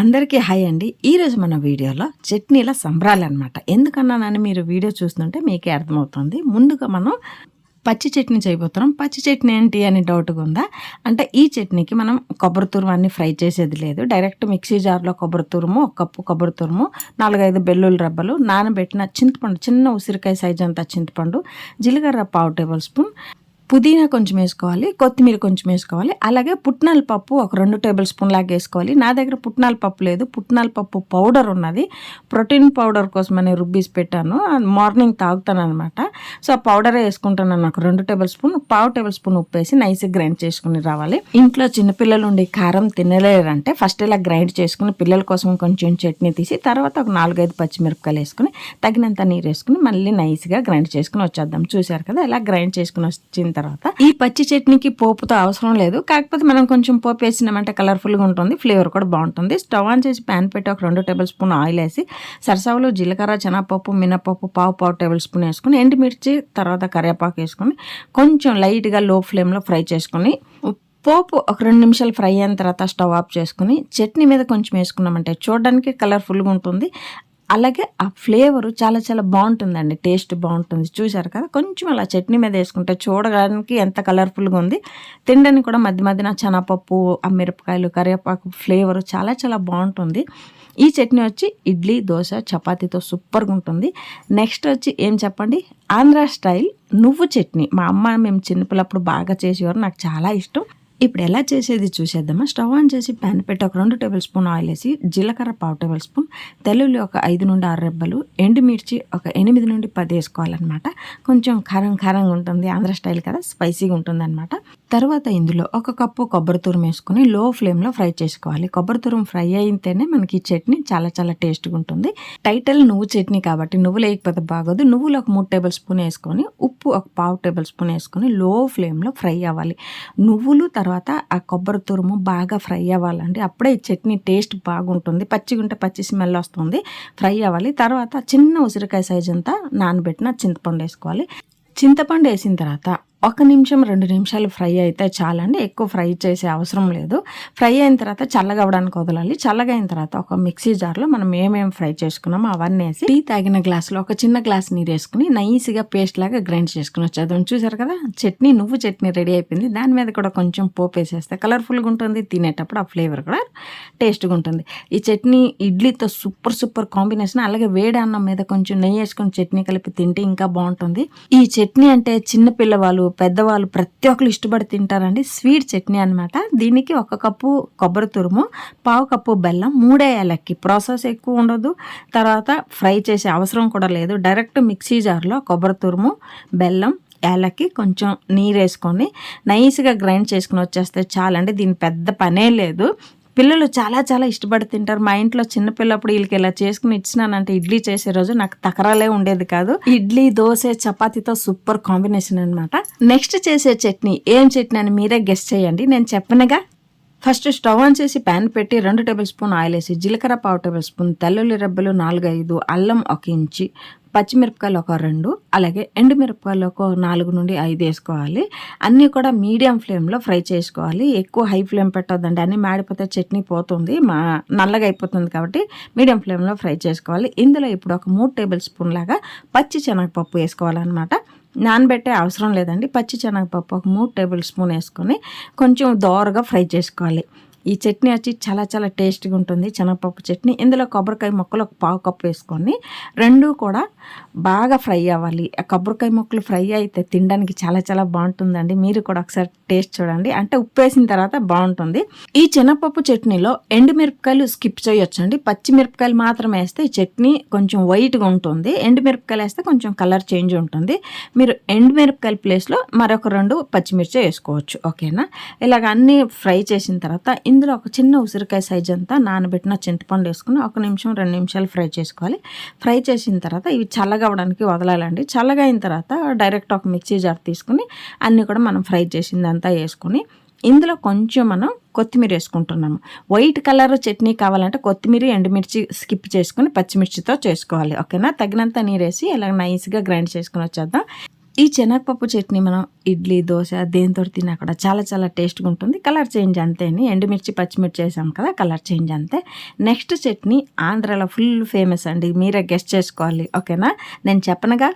అందరికీ హాయ్ అండి. ఈరోజు మన వీడియోలో చట్నీల సంబరాలన్నమాట. ఎందుకన్నానని మీరు వీడియో చూస్తుంటే మీకే అర్థమవుతుంది. ముందుగా మనం పచ్చి చట్నీ చేయబోతున్నాం. పచ్చి చట్నీ ఏంటి అని డౌట్గా ఉందా? అంటే ఈ చట్నీకి మనం కొబ్బరి తురుము అన్ని ఫ్రై చేసేది లేదు. డైరెక్ట్ మిక్సీ జార్లో కొబ్బరి తురుము, 1 కప్పు కొబ్బరి తురుము, 4-5 వెల్లుల్లి రెబ్బలు, నానబెట్టిన చింతపండు, చిన్న ఉసిరికాయ సైజ్ అంతా చింతపండు, జీలకర్ర 1/2 టేబుల్ స్పూన్, పుదీనా కొంచెం వేసుకోవాలి, కొత్తిమీర కొంచెం వేసుకోవాలి. అలాగే పుట్నాల పప్పు ఒక 2 టేబుల్ స్పూన్ లాగా వేసుకోవాలి. నా దగ్గర పుట్నాల పప్పు లేదు, పుట్నాల పప్పు పౌడర్ ఉన్నది. ప్రోటీన్ పౌడర్ కోసం నేను రుబ్బీసి పెట్టాను, మార్నింగ్ తాగుతాను అనమాట. సో ఆ పౌడరే వేసుకుంటాను. నాకు 2 టేబుల్ స్పూన్, 1/2 టేబుల్ స్పూన్ ఉప్పు వేసి నైస్గా గ్రైండ్ చేసుకుని రావాలి. ఇంట్లో చిన్నపిల్లలు ఉండి కారం తినలేరంటే ఫస్ట్ ఇలా గ్రైండ్ చేసుకుని పిల్లల కోసం కొంచెం చట్నీ తీసి తర్వాత ఒక 4-5 పచ్చిమిరపకాయలు వేసుకుని తగినంత నీరు వేసుకుని మళ్ళీ నైస్గా గ్రైండ్ చేసుకుని వచ్చేద్దాం. చూసారు కదా, ఇలా గ్రైండ్ చేసుకుని వచ్చిన తర్వాత ఈ పచ్చి చట్నీకి పోపుతో అవసరం లేదు, కాకపోతే మనం కొంచెం పోపు వేసినామంటే కలర్ఫుల్గా ఉంటుంది, ఫ్లేవర్ కూడా బాగుంటుంది. స్టవ్ ఆన్ చేసి ప్యాన్ పెట్టి ఒక 2 టేబుల్ స్పూన్ ఆయిల్ వేసి సరసవలు, జీలకర్ర, శనగపప్పు, మినపప్పు 1/2 టేబుల్ స్పూన్ వేసుకుని ఎండుమిర్చి తర్వాత కరివేపాకు వేసుకుని కొంచెం లైట్గా లో ఫ్లేమ్లో ఫ్రై చేసుకుని పోపు ఒక 2 నిమిషాలు ఫ్రై అయిన తర్వాత స్టవ్ ఆఫ్ చేసుకుని చట్నీ మీద కొంచెం వేసుకున్నామంటే చూడడానికి కలర్ఫుల్గా ఉంటుంది. అలాగే ఆ ఫ్లేవరు చాలా చాలా బాగుంటుందండి, టేస్ట్ బాగుంటుంది. చూసారు కదా, కొంచెం అలా చట్నీ మీద వేసుకుంటే చూడడానికి ఎంత కలర్ఫుల్గా ఉంది, తినడానికి కూడా మధ్య మధ్యన శనగపప్పు, ఆ మిరపకాయలు, కరివేపాకు ఫ్లేవరు చాలా చాలా బాగుంటుంది. ఈ చట్నీ వచ్చి ఇడ్లీ, దోశ, చపాతీతో సూపర్గా ఉంటుంది. నెక్స్ట్ వచ్చి ఏం చెప్పండి, ఆంధ్ర స్టైల్ నువ్వు చట్నీ. మా అమ్మ మేము చిన్నపిల్లప్పుడు బాగా చేసేవారు, నాకు చాలా ఇష్టం. ఇప్పుడు ఎలా చేసేది చూసేద్దామా. స్టవ్ ఆన్ చేసి ప్యాన్ పెట్టి ఒక 2 టేబుల్ స్పూన్ ఆయిల్ వేసి జీలకర్ర 1/2 టేబుల్ స్పూన్, తెల్లుల్లి ఒక 5-6 రెబ్బలు, ఎండుమిర్చి ఒక 8-10 వేసుకోవాలన్నమాట. కొంచెం కారంగా ఉంటుంది, ఆంధ్ర స్టైల్ కదా, స్పైసీగా ఉంటుంది అనమాట. తర్వాత ఇందులో 1 కప్పు కొబ్బరి తురుము వేసుకుని లో ఫ్లేమ్లో ఫ్రై చేసుకోవాలి. కొబ్బరి తురుము ఫ్రై అయితేనే మనకి ఈ చట్నీ చాలా చాలా టేస్ట్గా ఉంటుంది. టైటిల్ నువ్వు చట్నీ కాబట్టి నువ్వు లేకపోతే బాగోదు. నువ్వులు ఒక 3 టేబుల్ స్పూన్ వేసుకొని ఉప్పు ఒక 1/2 టేబుల్ స్పూన్ వేసుకొని లో ఫ్లేమ్లో ఫ్రై అవ్వాలి. నువ్వులు తర్వాత ఆ కొబ్బరి తురుము బాగా ఫ్రై అవ్వాలండి, అప్పుడే ఈ చట్నీ టేస్ట్ బాగుంటుంది. పచ్చిగా ఉంటే పచ్చి స్మెల్ వస్తుంది, ఫ్రై అవ్వాలి. తర్వాత చిన్న ఉసిరికాయ సైజ్ అంతా నానబెట్టిన చింతపండు వేసుకోవాలి. చింతపండు వేసిన తర్వాత 1 నిమిషం 2 నిమిషాలు ఫ్రై అయితే చాలండి, ఎక్కువ ఫ్రై చేసే అవసరం లేదు. ఫ్రై అయిన తర్వాత చల్లగా అవ్వడానికి వదలాలి. చల్లగా అయిన తర్వాత ఒక మిక్సీ జార్లో మనం ఏమేమి ఫ్రై చేసుకున్నామో అవన్నీ వేసి టీ తాగిన గ్లాసులో ఒక చిన్న గ్లాస్ నీరు వేసుకుని నైస్గా పేస్ట్ లాగా గ్రైండ్ చేసుకుని వచ్చేద్దాం. చూసారు కదా, చట్నీ నువ్వు చట్నీ రెడీ అయిపోయింది. దాని మీద కూడా కొంచెం పోపు వేసేస్తే కలర్ఫుల్గా ఉంటుంది, తినేటప్పుడు ఆ ఫ్లేవర్ కూడా టేస్ట్గా ఉంటుంది. ఈ చట్నీ ఇడ్లీతో సూపర్ కాంబినేషన్. అలాగే వేడి అన్నం మీద కొంచెం నెయ్యి వేసుకొని చట్నీ కలిపి తింటే ఇంకా బాగుంటుంది. ఈ చట్నీ అంటే చిన్న పిల్లవాళ్ళు, పెద్దవాళ్ళు ప్రతి ఒక్కరు ఇష్టపడి తింటారండి. స్వీట్ చట్నీ అనమాట. దీనికి 1 కప్పు కొబ్బరి తురుము, 1/2 కప్పు బెల్లం, 3 ఏలక్కి. ప్రాసెస్ ఎక్కువ ఉండదు, తర్వాత ఫ్రై చేసే అవసరం కూడా లేదు. డైరెక్ట్ మిక్సీ జార్లో కొబ్బరి తురుము, బెల్లం, ఏలక్కి, కొంచెం నీరు వేసుకొని నైస్గా గ్రైండ్ చేసుకుని వచ్చేస్తే చాలండి. దీని పెద్ద పనే లేదు. పిల్లలు చాలా చాలా ఇష్టపడి తింటారు. మా ఇంట్లో చిన్నపిల్లప్పుడు వీళ్ళకి ఇలా చేసుకుని ఇచ్చినానంటే ఇడ్లీ చేసే రోజు నాకు తకరాలే ఉండేది కాదు. ఇడ్లీ, దోశ, చపాతీతో సూపర్ కాంబినేషన్ అనమాట. నెక్స్ట్ చేసే చట్నీ ఏం చట్నీ అని మీరే గెస్ చేయండి. నేను చెప్పనగా, ఫస్ట్ స్టవ్ ఆన్ చేసి ప్యాన్ పెట్టి 2 టేబుల్ స్పూన్ ఆయిల్ వేసి జీలకర్ర 1/2 టేబుల్ స్పూన్, తెల్లుల్లి రెబ్బలు 4-5, అల్లం 1 ఇంచి, పచ్చిమిరపకాయలు ఒక 2, అలాగే ఎండుమిరపకాయలు ఒక 4-5 వేసుకోవాలి. అన్నీ కూడా మీడియం ఫ్లేమ్లో ఫ్రై చేసుకోవాలి. ఎక్కువ హై ఫ్లేమ్ పెట్టొద్దండి, అన్నీ మాడిపోతే చట్నీ పోతుంది, నల్లగా అయిపోతుంది. కాబట్టి మీడియం ఫ్లేమ్లో ఫ్రై చేసుకోవాలి. ఇందులో ఇప్పుడు ఒక 3 టేబుల్ స్పూన్ లాగా పచ్చి శనగపప్పు వేసుకోవాలన్నమాట. నానబెట్టే అవసరం లేదండి. పచ్చి శనగపప్పు ఒక 3 టేబుల్ స్పూన్ వేసుకొని కొంచెం దోరగా ఫ్రై చేసుకోవాలి. ఈ చట్నీ వచ్చి చాలా చాలా టేస్ట్గా ఉంటుంది, శనగపప్పు చట్నీ. ఇందులో కొబ్బరికాయ ముక్కలు ఒక 1/2 కప్పు వేసుకొని రెండు కూడా బాగా ఫ్రై అవ్వాలి. ఆ కొబ్బరికాయ ముక్కలు ఫ్రై అయితే తినడానికి చాలా చాలా బాగుంటుందండి. మీరు కూడా ఒకసారి టేస్ట్ చూడండి, అంటే ఉప్పు వేసిన తర్వాత బాగుంటుంది. ఈ శనగపప్పు చట్నీలో ఎండుమిరపకాయలు స్కిప్ చేయొచ్చండి. పచ్చిమిరపకాయలు మాత్రం వేస్తే ఈ చట్నీ కొంచెం వైట్గా ఉంటుంది, ఎండుమిరపకాయలు వేస్తే కొంచెం కలర్ చేంజ్ ఉంటుంది. మీరు ఎండుమిరపకాయల ప్లేస్లో మరొక 2 పచ్చిమిర్చి వేసుకోవచ్చు. ఓకేనా, ఇలాగ అన్నీ ఫ్రై చేసిన తర్వాత ఇందులో ఒక చిన్న ఉసిరికాయ సైజ్ అంతా నానబెట్టిన చింతపండు వేసుకుని 1 నిమిషం 2 నిమిషాలు ఫ్రై చేసుకోవాలి. ఫ్రై చేసిన తర్వాత ఇవి చల్లగా అవ్వడానికి వదలాలండి. చల్లగా అయిన తర్వాత డైరెక్ట్ ఒక మిక్సీ జార్ తీసుకుని అన్నీ కూడా మనం ఫ్రై చేసిందంతా వేసుకుని ఇందులో కొంచెం మనం కొత్తిమీర వేసుకుంటున్నాము. వైట్ కలర్ చట్నీ కావాలంటే కొత్తిమీర, ఎండుమిర్చి స్కిప్ చేసుకుని పచ్చిమిర్చితో చేసుకోవాలి. ఓకేనా, తగినంత నీరు వేసి ఇలా నైస్గా గ్రైండ్ చేసుకుని వచ్చేద్దాం. ఈ శనగపప్పు చట్నీ మనం ఇడ్లీ, దోశ దేనితో తిన్నా కూడా చాలా చాలా టేస్ట్గా ఉంటుంది. కలర్ చేంజ్ అంతేని, ఎండుమిర్చి పచ్చిమిర్చి వేసాం కదా, కలర్ చేంజ్ అంతే. నెక్స్ట్ చట్నీ ఆంధ్రాలో ఫుల్ ఫేమస్ అండి, మీరే గెస్ట్ చేసుకోవాలి. ఓకేనా, నేను చెప్పనగా.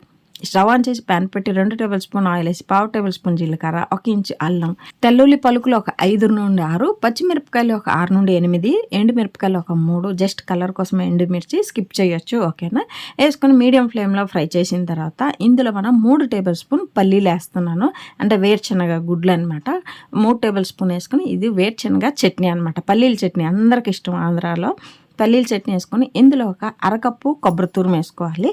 స్టవ్ ఆన్ చేసి ప్యాన్ పెట్టి 2 టేబుల్ స్పూన్ ఆయిల్ వేసి 1/2 టేబుల్ స్పూన్ జీలకర్ర, 1 ఇంచు అల్లం, తెల్లుల్లి పలుకులు ఒక 5 నుండి 6, పచ్చిమిరపకాయలు ఒక 6 నుండి 8, ఎండుమిరపకాయలు ఒక 3, జస్ట్ కలర్ కోసం ఎండుమిర్చి స్కిప్ చేయొచ్చు. ఓకేనా, వేసుకొని మీడియం ఫ్లేమ్లో ఫ్రై చేసిన తర్వాత ఇందులో మనం 3 టేబుల్ స్పూన్ పల్లీలు వేస్తున్నాను, అంటే వేరుశనగ గుడ్లు అనమాట. 3 టేబుల్ స్పూన్ వేసుకొని, ఇది వేరుశనగ చట్నీ అనమాట, పల్లీల చట్నీ అందరికి ఇష్టం ఆంధ్రాలో. పల్లీల చట్నీ వేసుకొని ఇందులో ఒక అరకప్పు కొబ్బరి తురుము వేసుకోవాలి.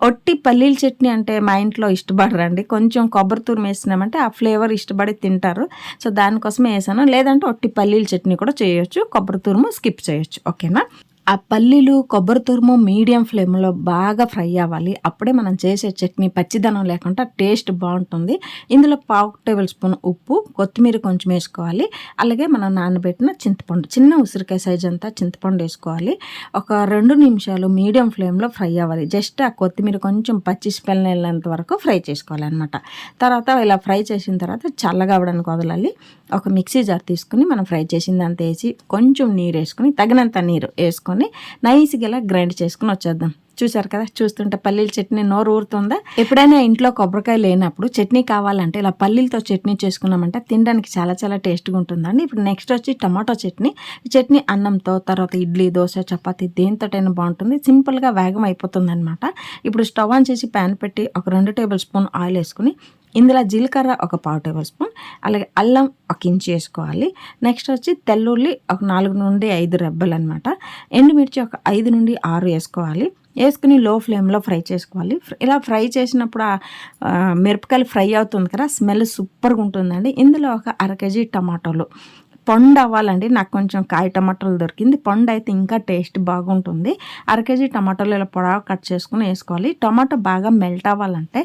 ఒట్టి పల్లీల చట్నీ అంటే మా ఇంట్లో ఇష్టపడరండి, కొంచెం కొబ్బరి తురుము వేసినామంటే ఆ ఫ్లేవర్ ఇష్టపడి తింటారు. సో దానికోసమే వేసాను, లేదంటే ఒట్టి పల్లీల చట్నీ కూడా చేయొచ్చు, కొబ్బరి తురుము స్కిప్ చేయొచ్చు. ఓకేనా, ఆ పల్లీలు కొబ్బరి తురుము మీడియం ఫ్లేమ్లో బాగా ఫ్రై అవ్వాలి, అప్పుడే మనం చేసే చట్నీ పచ్చిదనం లేకుండా టేస్ట్ బాగుంటుంది. ఇందులో 1/2 టేబుల్ స్పూన్ ఉప్పు, కొత్తిమీర కొంచెం వేసుకోవాలి. అలాగే మనం నానబెట్టిన చింతపండు, చిన్న ఉసిరికాయ సైజ్ అంతా చింతపండు వేసుకోవాలి. ఒక 2 నిమిషాలు మీడియం ఫ్లేమ్లో ఫ్రై అవ్వాలి. జస్ట్ ఆ కొత్తిమీర కొంచెం పచ్చి స్మెల్ వెళ్ళేంత వరకు ఫ్రై చేసుకోవాలన్నమాట. తర్వాత ఇలా ఫ్రై చేసిన తర్వాత చల్లగా అవ్వడానికి వదలాలి. ఒక మిక్సీ జార్ తీసుకుని మనం ఫ్రై చేసిందంతా వేసి కొంచెం నీరు వేసుకుని, తగినంత నీరు వేసుకొని నైస్గా ఇలా గ్రైండ్ చేసుకుని వచ్చేద్దాం. చూసారు కదా, చూస్తుంటే పల్లీల చట్నీ నోరు ఊరుతుందా. ఎప్పుడైనా ఇంట్లో కొబ్బరికాయ లేనప్పుడు చట్నీ కావాలంటే ఇలా పల్లీలతో చట్నీ చేసుకున్నామంటే తినడానికి చాలా చాలా టేస్ట్గా ఉంటుందండి. ఇప్పుడు నెక్స్ట్ వచ్చి టమాటో చట్నీ. ఈ చట్నీ అన్నంతో, తర్వాత ఇడ్లీ, దోశ, చపాతీ దేనితోటైనా బాగుంటుంది, సింపుల్గా వేగం అయిపోతుంది అనమాట. ఇప్పుడు స్టవ్ ఆన్ చేసి ప్యాన్ పెట్టి ఒక 2 టేబుల్ స్పూన్ ఆయిల్ వేసుకుని ఇందులో జీలకర్ర ఒక 1/2 టేబుల్ స్పూన్, అలాగే అల్లం 1 ఇంచు వేసుకోవాలి. నెక్స్ట్ వచ్చి తెల్లుల్లి ఒక 4 నుండి 5 రెబ్బలు అనమాట. ఎండుమిర్చి ఒక 5 నుండి 6 వేసుకోవాలి. వేసుకుని లో ఫ్లేమ్లో ఫ్రై చేసుకోవాలి. ఇలా ఫ్రై చేసినప్పుడు మిరపకాయలు ఫ్రై అవుతుంది కదా, స్మెల్ సూపర్గా ఉంటుందండి. ఇందులో ఒక 1/2 కేజీ టమాటోలు, పండు అవ్వాలండి, నాకు కొంచెం కాయ టమాటాలు దొరికింది, పండు అయితే ఇంకా టేస్ట్ బాగుంటుంది. 1/2 కేజీ టమాటాలు ఇలా పొడవు కట్ చేసుకుని వేసుకోవాలి. టమాటో బాగా మెల్ట్ అవ్వాలంటే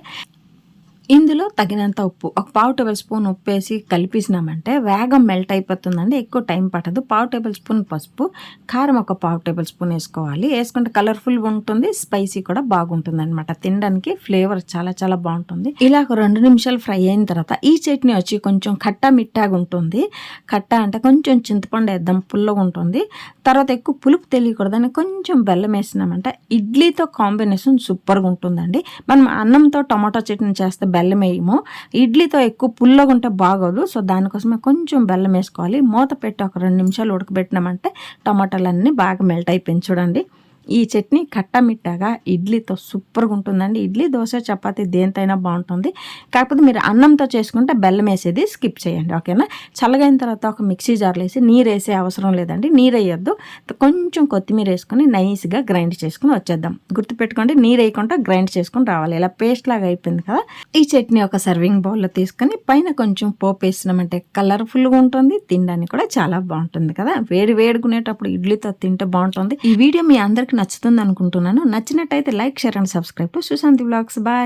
ఇందులో తగినంత ఉప్పు, ఒక 1/2 టేబుల్ స్పూన్ ఉప్పు వేసి కలిపేసినామంటే వేగం మెల్ట్ అయిపోతుందండి, ఎక్కువ టైం పట్టదు. 1/2 టేబుల్ స్పూన్ పసుపు, కారం ఒక 1/2 టేబుల్ స్పూన్ వేసుకోవాలి. వేసుకుంటే కలర్ఫుల్గా ఉంటుంది, స్పైసీ కూడా బాగుంటుంది అనమాట, తినడానికి ఫ్లేవర్ చాలా చాలా బాగుంటుంది. ఇలా ఒక 2 నిమిషాలు ఫ్రై అయిన తర్వాత ఈ చట్నీ వచ్చి కొంచెం ఖట్టా మిట్టాగా ఉంటుంది. ఖట్టా అంటే కొంచెం చింతపండు వేద్దాం, పుల్లగా ఉంటుంది. తర్వాత ఎక్కువ పులుపు తెలియకూడదని కొంచెం బెల్లం వేసినామంటే ఇడ్లీతో కాంబినేషన్ సూపర్గా ఉంటుందండి. మనం అన్నంతో టమాటో చట్నీ చేస్తే బెల్లం వేయము, ఇడ్లీతో ఎక్కువ పుల్లగా ఉంటే బాగోదు. సో దానికోసమే కొంచెం బెల్లం వేసుకోవాలి. మూత పెట్టి ఒక 2 నిమిషాలు ఉడకబెట్టినామంటే టమాటాలన్నీ బాగా మెల్ట్ అయిపోయింది. చూడండి, ఈ చట్నీ కట్టమిట్టాగా ఇడ్లీతో సూపర్గా ఉంటుందండి. ఇడ్లీ, దోశ, చపాతీ దేనితైనా బాగుంటుంది. కాకపోతే మీరు అన్నంతో చేసుకుంటే బెల్లం వేసేది స్కిప్ చేయండి. ఓకేనా, చల్లగైన తర్వాత ఒక మిక్సీ జార్లో వేసి, నీరు వేసే అవసరం లేదండి, నీరు వేయొద్దు. కొంచెం కొత్తిమీర వేసుకొని నైస్గా గ్రైండ్ చేసుకుని వచ్చేద్దాం. గుర్తుపెట్టుకోండి, నీరు వేయకుండా గ్రైండ్ చేసుకుని రావాలి. ఇలా పేస్ట్ లాగా అయిపోయింది కదా. ఈ చట్నీ ఒక సర్వింగ్ బౌల్లో తీసుకొని పైన కొంచెం పోపు వేసినామంటే కలర్ఫుల్గా ఉంటుంది, తినడానికి కూడా చాలా బాగుంటుంది కదా. వేడి వేడుకునేటప్పుడు ఇడ్లీతో తింటే బాగుంటుంది. ఈ వీడియో మీ అందరికీ నచ్చుతుంది అనుకుంటున్నాను. నచ్చినట్టయితే like, share and subscribe to Sushanti vlogs. Bye.